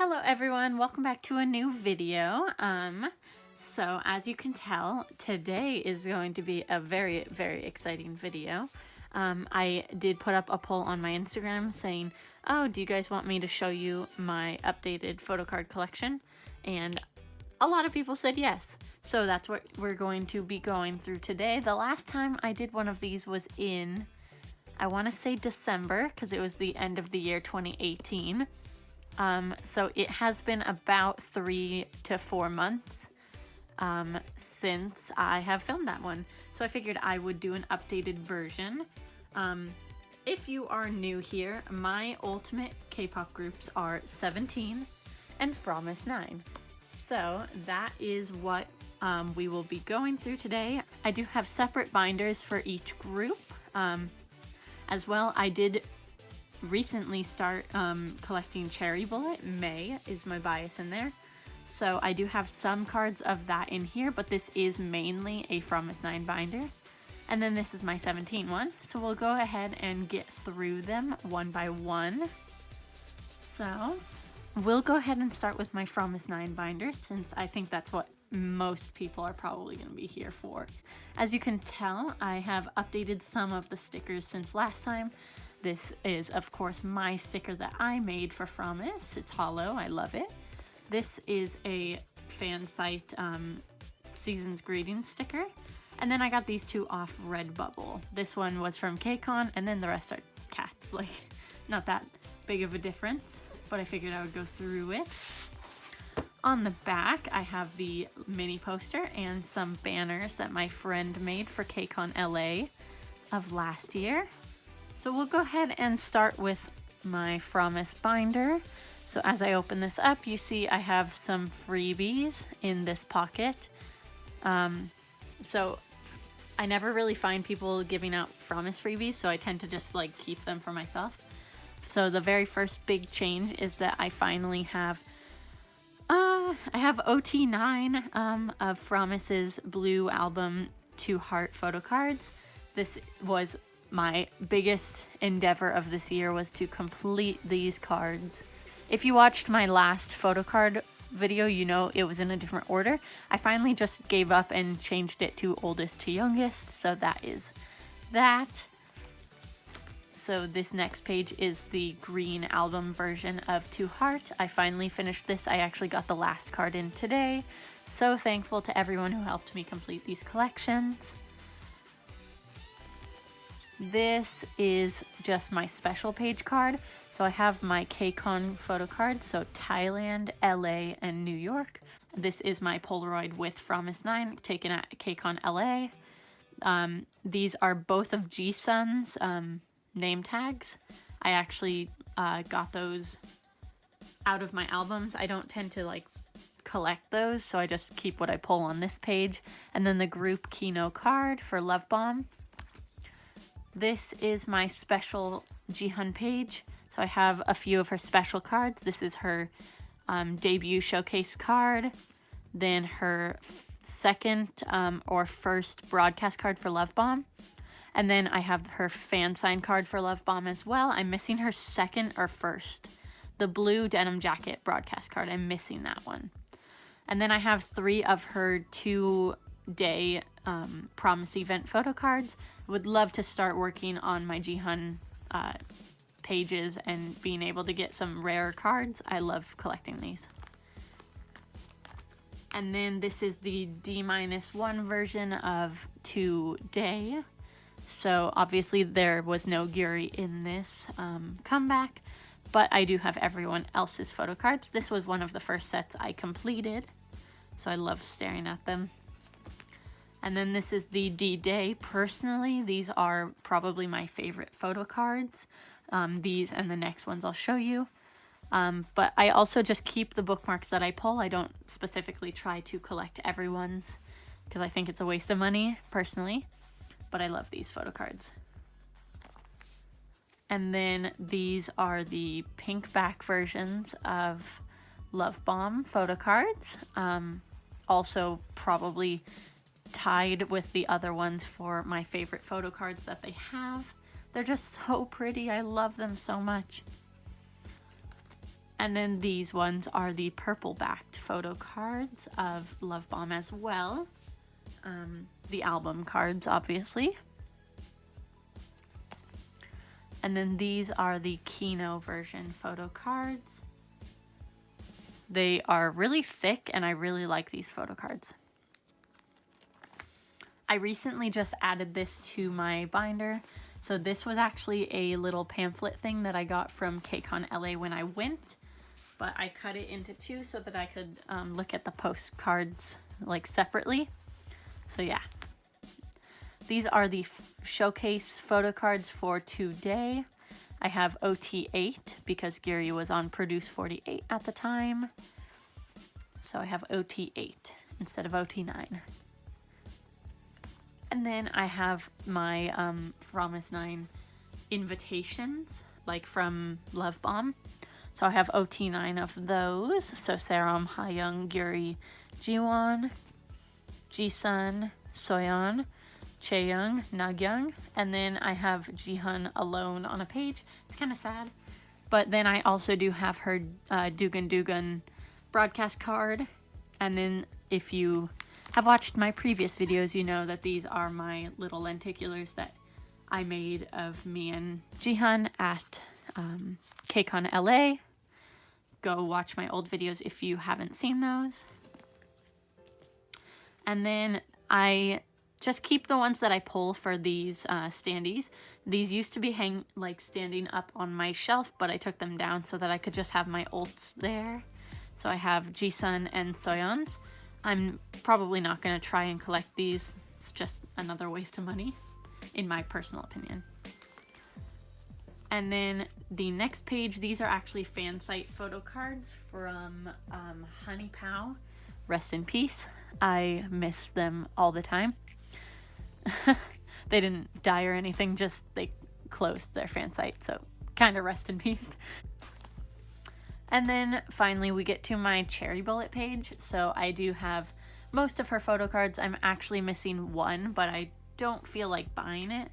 Hello everyone, welcome back to a new video. So as you can tell, today is going to be a very exciting video. I did put up a poll on my Instagram saying, oh, do you guys want me to show you my updated photocard collection? And a lot of people said yes. So that's what we're going to be going through today. The last time I did one of these was in, I want to say December, because it was the end of the year 2018. So it has been about 3 to 4 months since I have filmed that one. So I figured I would do an updated version. If you are new here, my ultimate K-pop groups are 17 and Fromis 9. So that is what we will be going through today. I do have separate binders for each group. As well, I did recently start collecting Cherry Bullet. May is my bias in there. So I do have some cards of that in here, but this is mainly a Fromis 9 binder. And then this is my 17 one. So we'll go ahead and get through them one by one. So we'll go ahead and start with my Fromis 9 binder, since I think that's what most people are probably going to be here for. As you can tell, I have updated some of the stickers since last time. This is, of course, my sticker that I made for Fromis. It's hollow. I love it. This is a fan site season's greetings sticker. And then I got these two off Redbubble. This one was from KCON, and then the rest are cats. Like, not that big of a difference, but I figured I would go through it. On the back, I have the mini poster and some banners that my friend made for KCON LA of last year. So we'll go ahead and start with my Fromis binder. So as I open this up, you see I have some freebies in this pocket. So I never really find people giving out Fromis freebies, so I tend to just like keep them for myself. So the very first big change is that I finally have I have OT9 of Fromis's Blue album 2 Heart photo cards. This was my biggest endeavor of this year, was to complete these cards. If you watched my last photo card video, you know it was in a different order. I finally just gave up and changed it to oldest to youngest, so that is that. So this next page is the green album version of 2 Heart. I finally finished this. I actually got the last card in today. So thankful to everyone who helped me complete these collections. This is just my special page card. So I have my KCON photo cards, so Thailand, LA, and New York. This is my Polaroid with Fromis 9 taken at KCON LA. These are both of Jisung's name tags. I actually got those out of my albums. I don't tend to like collect those, so I just keep what I pull on this page. And then the group Kino card for Love Bomb. This is my special Jihan page. So I have a few of her special cards. This is her debut showcase card. Then her second or first broadcast card for Love Bomb. And then I have her fan sign card for Love Bomb as well. I'm missing her second or first. The blue denim jacket broadcast card. I'm missing that one. And then I have 3 of her 2-day Promise event photo cards. Would love to start working on my Jihan pages and being able to get some rare cards. I love collecting these. And then this is the D-1 version of 2-day. So obviously there was no Gyuri in this comeback, but I do have everyone else's photo cards. This was one of the first sets I completed, so I love staring at them. And then this is the D-Day. Personally, these are probably my favorite photo cards. These and the next ones I'll show you. But I also just keep the bookmarks that I pull. I don't specifically try to collect everyone's because I think it's a waste of money, personally. But I love these photo cards. And then these are the pink back versions of Love Bomb photo cards. Also probably tied with the other ones for my favorite photo cards that they have. They're just so pretty. I love them so much. And then these ones are the purple backed photo cards of Love Bomb as well. The album cards, obviously. And then these are the Kino version photo cards. They are really thick and I really like these photo cards. I recently just added this to my binder. So this was actually a little pamphlet thing that I got from KCON LA when I went, but I cut it into two so that I could look at the postcards like separately. So yeah, these are the showcase photo cards for today. I have OT8 because Gary was on Produce 48 at the time. So I have OT8 instead of OT9. And then I have my Fromis 9 invitations, like from Love Bomb. So I have OT9 of those. So Seram, Hayoung, Guri, Jiwon, Jisun, Soyeon, Chaeyoung, Nagyang, and then I have Jihyun alone on a page. It's kind of sad. But then I also do have her Dugan Dugan broadcast card. And then if you have watched my previous videos, you know that these are my little lenticulars that I made of me and Jihyun at KCON LA. Go watch my old videos if you haven't seen those. And then I just keep the ones that I pull for these standees. These used to be standing up on my shelf, but I took them down so that I could just have my ults there. So I have Jisun and Soyeon's. I'm probably not going to try and collect these. It's just another waste of money, in my personal opinion. And then the next page, these are actually fan site photo cards from Honey Pow. Rest in peace. I miss them all the time. They didn't die or anything, just they closed their fan site, so kind of rest in peace. And then finally we get to my Cherry Bullet page. So I do have most of her photo cards. I'm actually missing one, but I don't feel like buying it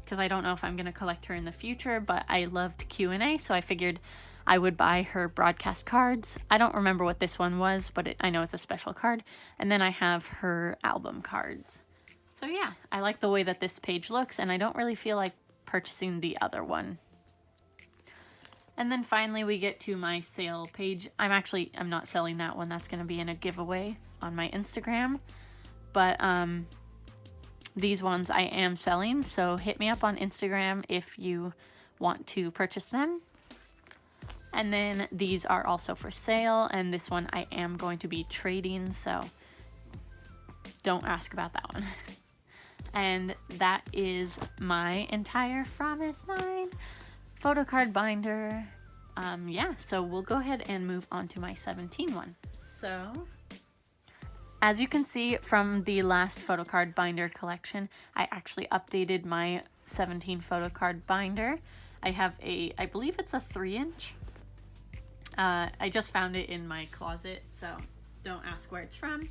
because I don't know if I'm going to collect her in the future, but I loved Q&A, so I figured I would buy her broadcast cards. I don't remember what this one was, but I know it's a special card. And then I have her album cards. So yeah, I like the way that this page looks, and I don't really feel like purchasing the other one. And then finally we get to my sale page. I'm not selling that one. That's going to be in a giveaway on my Instagram. But these ones I am selling, so hit me up on Instagram if you want to purchase them. And then these are also for sale, and this one I am going to be trading, so don't ask about that one. And that is my entire Fromis 9 photo card binder. Yeah, so we'll go ahead and move on to my 17 one. So, as you can see from the last photo card binder collection, I actually updated my 17 photo card binder. I have I believe it's a 3-inch. I just found it in my closet, so don't ask where it's from.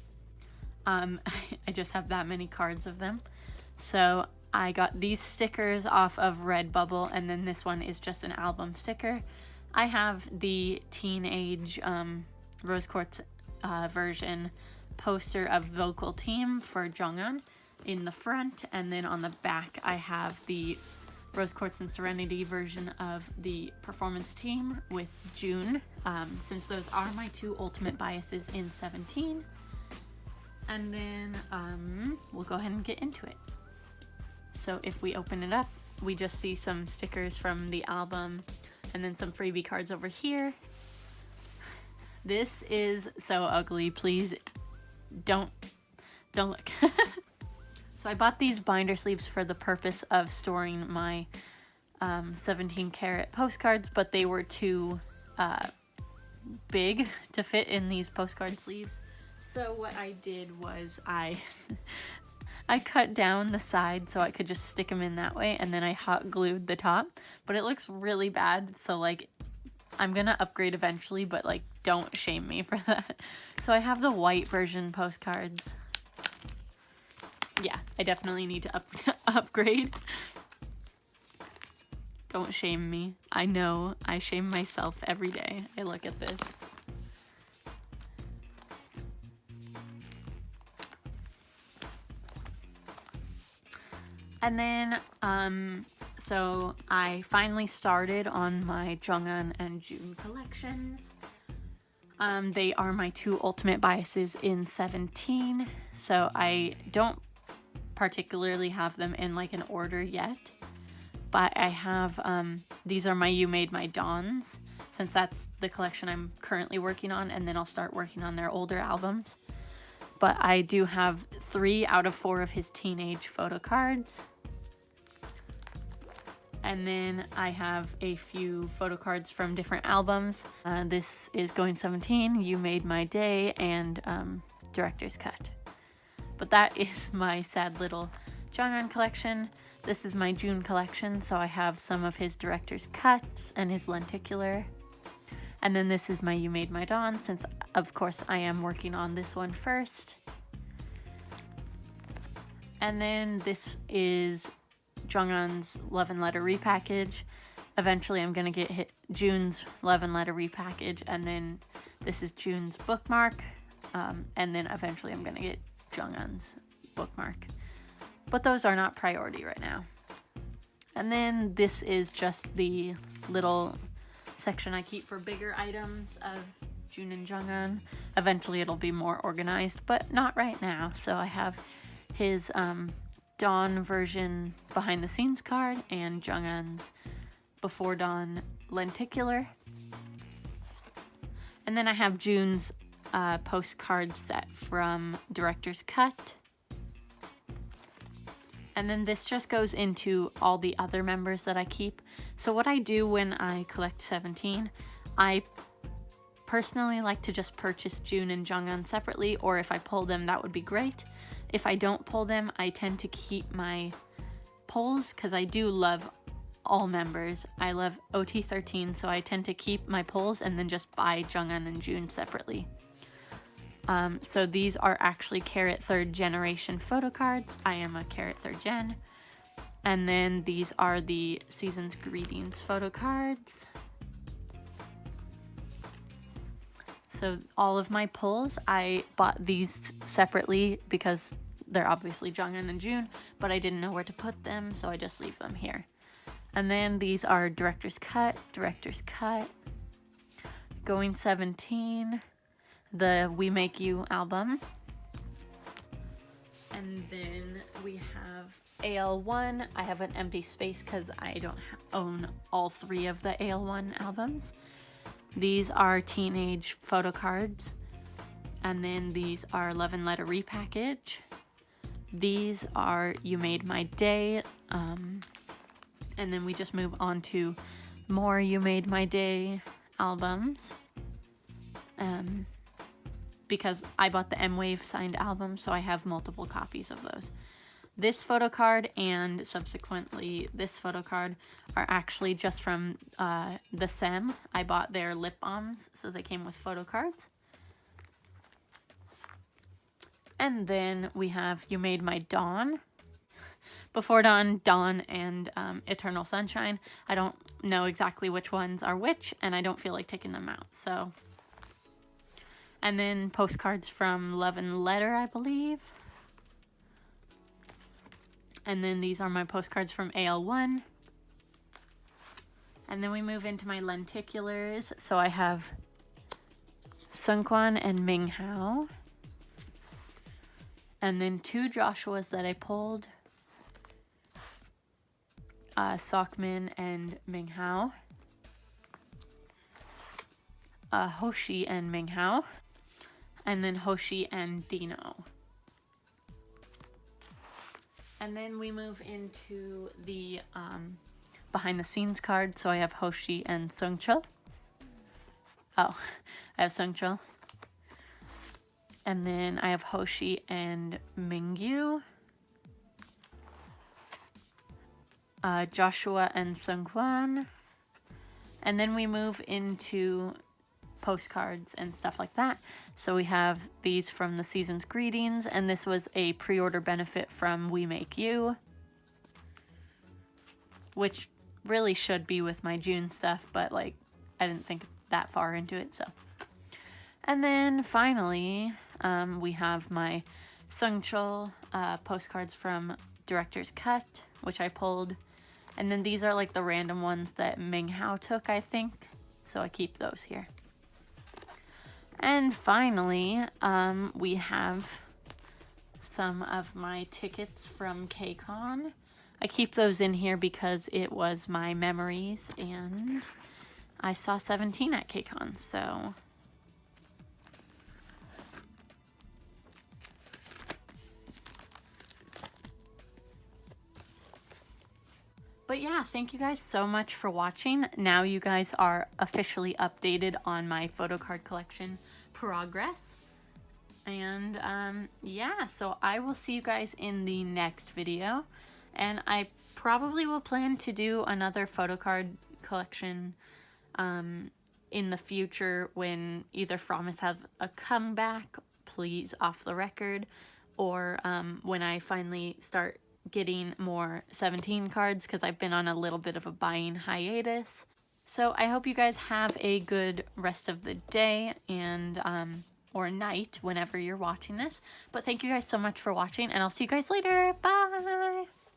I just have that many cards of them. So I got these stickers off of Redbubble, and then this one is just an album sticker. I have the teenage Rose Quartz version poster of Vocal Team for Jonghyun in the front, and then on the back I have the Rose Quartz and Serenity version of the Performance Team with June, since those are my two ultimate biases in 17. And then we'll go ahead and get into it. So if we open it up, we just see some stickers from the album and then some freebie cards over here. This is so ugly. Please don't look. So I bought these binder sleeves for the purpose of storing my 17 karat postcards, but they were too big to fit in these postcard sleeves. So what I did was I cut down the side so I could just stick them in that way, and then I hot glued the top, but it looks really bad, so like I'm gonna upgrade eventually, but like don't shame me for that. So I have the white version postcards. Yeah, I definitely need to upgrade. Don't shame me. I know I shame myself every day I look at this. And then, so I finally started on my Jonghyun and June collections. They are my two ultimate biases in 17, so I don't particularly have them in like an order yet, but I have, these are my You Made My Dawns, since that's the collection I'm currently working on, and then I'll start working on their older albums. But I do have 3 out of 4 of his teenage photo cards. And then I have a few photo cards from different albums. This is Going 17, You Made My Day, and Director's Cut. But that is my sad little Jonghyun collection. This is my June collection, so I have some of his Director's Cuts and his Lenticular. And then this is my You Made My Dawn, since of course I am working on this one first. And then this is Jonghyun's Love and Letter repackage. Eventually I'm gonna get June's Love and Letter repackage, and then this is June's bookmark, and then eventually I'm gonna get Jonghyun's bookmark. But those are not priority right now. And then this is just the little section I keep for bigger items of June and Jonghyun. Eventually it'll be more organized, but not right now. So I have his Dawn version behind the scenes card and Jonghyun's Before Dawn lenticular. And then I have June's postcard set from Director's Cut. And then this just goes into all the other members that I keep. So what I do when I collect 17, I personally like to just purchase June and Jonghyun separately, or if I pull them, that would be great. If I don't pull them, I tend to keep my pulls because I do love all members. I love OT13, so I tend to keep my pulls and then just buy Jonghyun and June separately. So these are actually Carat 3rd Generation photo cards. I am a Carat 3rd Gen. And then these are the Season's Greetings photo cards. So all of my pulls, I bought these separately because they're obviously Jonghyun and June, but I didn't know where to put them, so I just leave them here. And then these are Director's Cut, Going 17, the We Make You album. And then we have AL1. I have an empty space because I don't own all 3 of the AL1 albums. These are teenage photo cards. And then these are Love and Letter repackage. These are You Made My Day. And then we just move on to more You Made My Day albums. Because I bought the M-Wave signed album, so I have multiple copies of those. This photo card and subsequently this photo card are actually just from the SEM. I bought their lip balms, so they came with photo cards. And then we have You Made My Dawn, Before Dawn, Dawn, and Eternal Sunshine. I don't know exactly which ones are which, and I don't feel like taking them out, so. And then postcards from Love and Letter, I believe. And then these are my postcards from AL1. And then we move into my lenticulars. So I have Seungkwan and Minghao. And then 2 Joshuas that I pulled. Seokmin and Minghao. Hoshi and Minghao. And then Hoshi and Dino. And then we move into the behind the scenes card. So I have Hoshi and Seungchul. Oh, I have Seungchul. And then I have Hoshi and Mingyu. Joshua and Seungkwan. And then we move into postcards and stuff like that. So we have these from the Season's Greetings, and this was a pre-order benefit from We Make You, which really should be with my June stuff, but like I didn't think that far into it, so. And then finally, we have my Sungchul postcards from Director's Cut, which I pulled. And then these are like the random ones that Ming Hao took, I think. So I keep those here. And finally, we have some of my tickets from KCON. I keep those in here because it was my memories, and I saw 17 at KCON, so. But yeah, thank you guys so much for watching. Now you guys are officially updated on my photo card collection progress. And yeah, so I will see you guys in the next video. And I probably will plan to do another photo card collection in the future when either Fromis have a comeback, please off the record, or when I finally start getting more 17 cards, because I've been on a little bit of a buying hiatus. So I hope you guys have a good rest of the day and or night whenever you're watching this. But thank you guys so much for watching, and I'll see you guys later. Bye!